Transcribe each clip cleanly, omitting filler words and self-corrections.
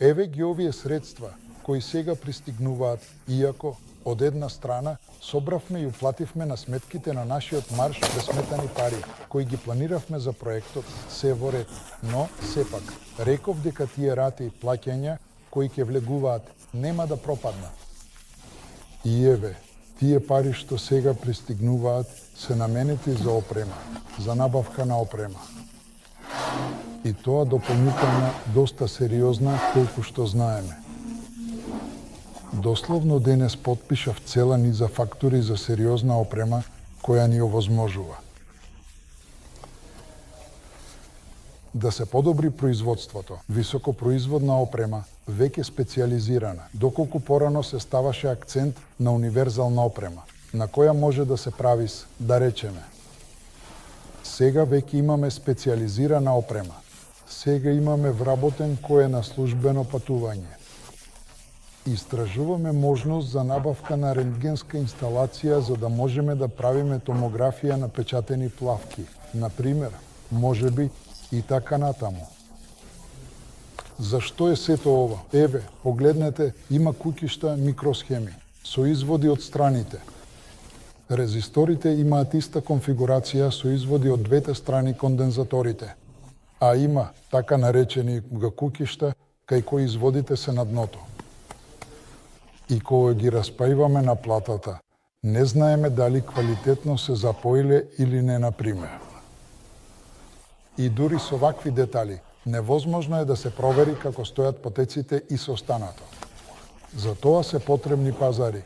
Еве ги овие средства кои сега пристигнуваат, иако од една страна собравме и уплативме на сметките на нашиот марш пресметани пари, кои ги планиравме за проектот, се во ред, но сепак реков дека тие рати и плаќања кои ќе влегуваат нема да пропаднат. И еве, тие пари што сега пристигнуваат се наменети за опрема, за набавка на опрема. И тоа дополнително доста сериозна колку што знаеме. Дословно денес потпишав цела низа фактури за сериозна опрема која ни овозможува да се подобри производството, високопроизводна опрема, веќе специализирана, доколку порано се ставаше акцент на универзална опрема, на која може да се прави, да речеме. Сега веќе имаме специализирана опрема. Сега имаме вработен кој е на службено патување. Истражуваме можност за набавка на рентгенска инсталација за да можеме да правиме томографија на печатени плавки. Например, можеби и така натаму. Зашто е сето ова? Еве, погледнете, има куќишта микросхеми со изводи од страните. Резисторите имаат иста конфигурација со изводи од двете страни кондензаторите, а има така наречени куќишта кај кои изводите се на дното. И кога ги распаиваме на платата, не знаеме дали квалитетно се запоиле или не, например. И дури со вакви детали, невозможно е да се провери како стојат потеците и со останато. За тоа се потребни пазари.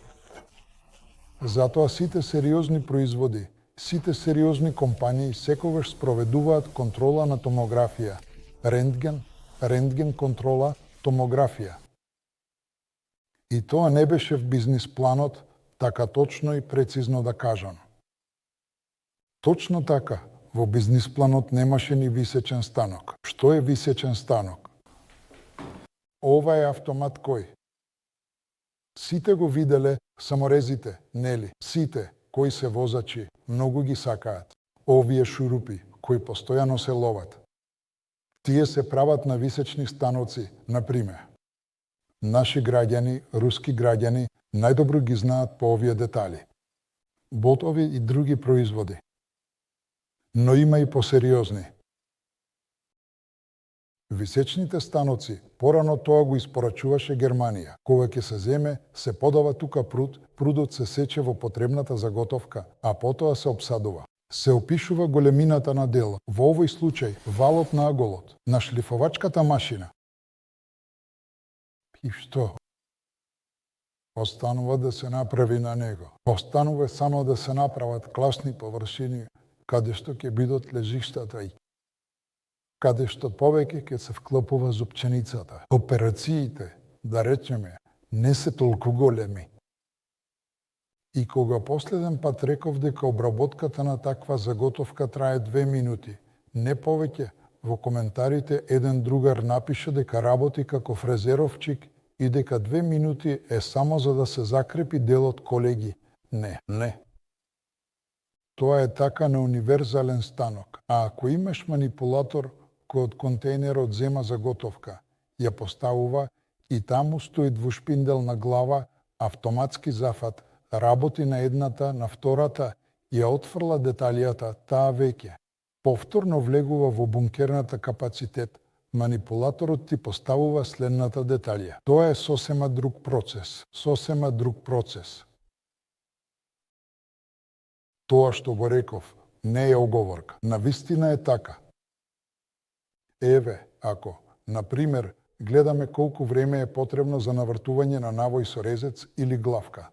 Затоа сите сериозни производи, сите сериозни компании секогаш спроведуваат контрола на томографија, рентген контрола, томографија. И тоа не беше в бизнис планот, така точно и прецизно да кажано. Точно така, во бизнис планот немаше ни висечен станок. Што е висечен станок? Ова е автомат кој? Сите го виделе саморезите, нели? Сите кои се возачи, многу ги сакаат. Овие шурупи, кои постојано се ловат. Тие се прават на висечни станоци, например. Наши граѓани, руски граѓани, најдобро ги знаат по овие детали. Ботови и други производи. Но има и посериозни. Висечните станоци, порано тоа го испорачуваше Германија. Кога ќе се земе, се подава тука пруд, прудот се сече во потребната заготовка, а потоа се обсадува. Се опишува големината на делот. Во овој случај, валот на аголот, на шлифовачката машина. И што? Останува да се направи на него. Останува само да се направат класни површини, каде што ќе бидат лежиштата и каде што повеќе ќе се вклопува зупченицата. Операциите, да речеме, не се толку големи. И кога последен пат реков дека обработката на таква заготовка трае 2 минути, не повеќе, во коментарите еден другар напише дека работи како фрезеровчик и дека 2 минути е само за да се закрепи делот, колеги. Не. Тоа е така на универзален станок. А ако имаш манипулатор кој од контейнерот зема заготовка, ја поставува и таму стои двушпинделна глава, автоматски зафат, работи на едната, на втората, ја отфрла деталијата, таа веќе. Повторно влегува во бункерната капацитет, манипулаторот ти поставува следната деталија. Тоа е сосема друг процес. Тоа што го реков не е оговорка. Навистина е така. Еве, ако, например, гледаме колку време е потребно за навртување на навој со резец или главка.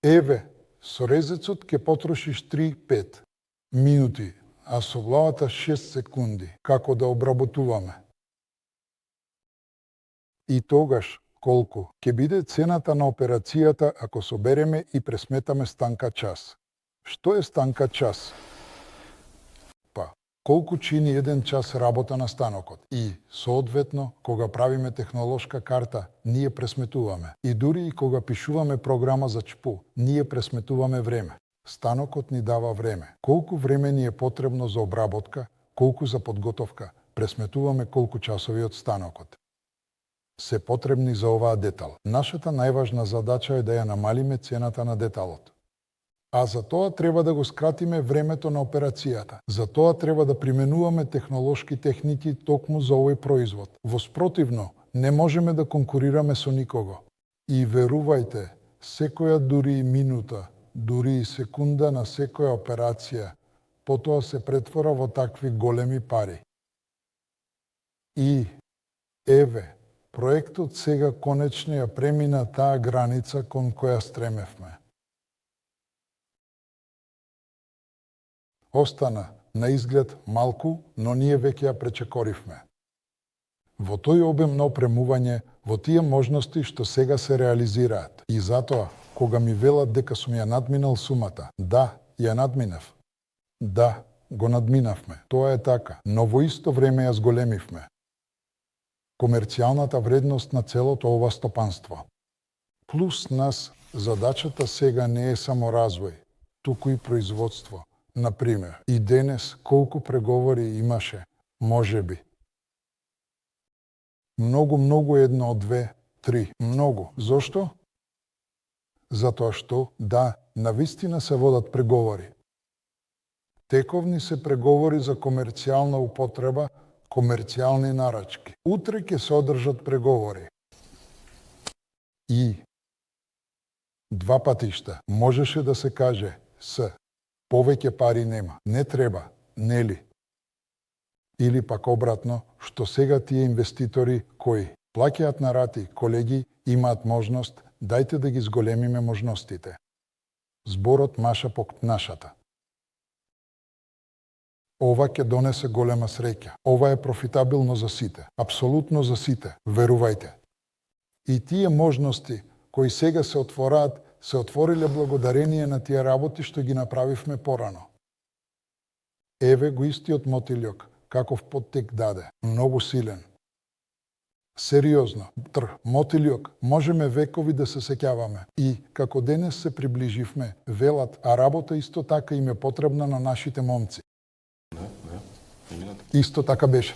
Еве, со резецот ќе потрошиш 3-5 минути, а со главата 6 секунди, како да обработуваме. И тогаш, колку ќе биде цената на операцијата ако собереме и пресметаме станка час? Што е станка час? Колку чини еден час работа на станокот? И, соодветно, кога правиме технолошка карта, ние пресметуваме. И дури и кога пишуваме програма за ЧПУ, ние пресметуваме време. Станокот ни дава време. Колку време ни е потребно за обработка, колку за подготовка, пресметуваме колку часови од станокот. се потребни за оваа детал. Нашата најважна задача е да ја намалиме цената на деталот. А за тоа треба да го скратиме времето на операцијата. За тоа треба да применуваме технолошки техники токму за овој производ. Во спротивно, не можеме да конкурираме со никого. И верувајте, секоја дури и минута, дури и секунда на секоја операција, потоа се претвора во такви големи пари. И, еве, проектот сега конечно ја премина таа граница кон која стремевме. Остана на изглед малку, но ние веќе ја пречекоривме. Во тој обем на опремување, во тие можности што сега се реализираат. И затоа, кога ми велат дека сум ја надминал сумата, да, ја надминав. Да, го надминавме. Тоа е така, но во исто време ја зголемивме комерцијалната вредност на целото ова стопанство. Плюс нас, задачата сега не е само развој, туку и производство. Например, и денес колку преговори имаше, можеби. Многу едно, две, три. Многу. Зошто? Затоа што, да, навистина се водат преговори. Тековни се преговори за комерцијална употреба, комерцијални нарачки. Утре ќе се одржат преговори. И два патишта можеше да се каже с повеќе пари нема, не треба, нели? Или пак обратно, што сега тие инвеститори кои плаќаат на рати, колеги, имаат можност, дајте да ги зголемиме можностите. Зборот маша по нашата. Ова ќе донесе голема среќа. Ова е профитабилно за сите. Апсолутно за сите. Верувајте. И тие можности кои сега се отвораат, се отвориле благодарение на тие работи што ги направивме порано. Еве го истиот мотилјок, каков поттек даде. Многу силен. Сериозно, мотилјок, можеме векови да се сеќаваме. И, како денес се приближивме, велат, а работа исто така им е потребна на нашите момци. Исто така беше.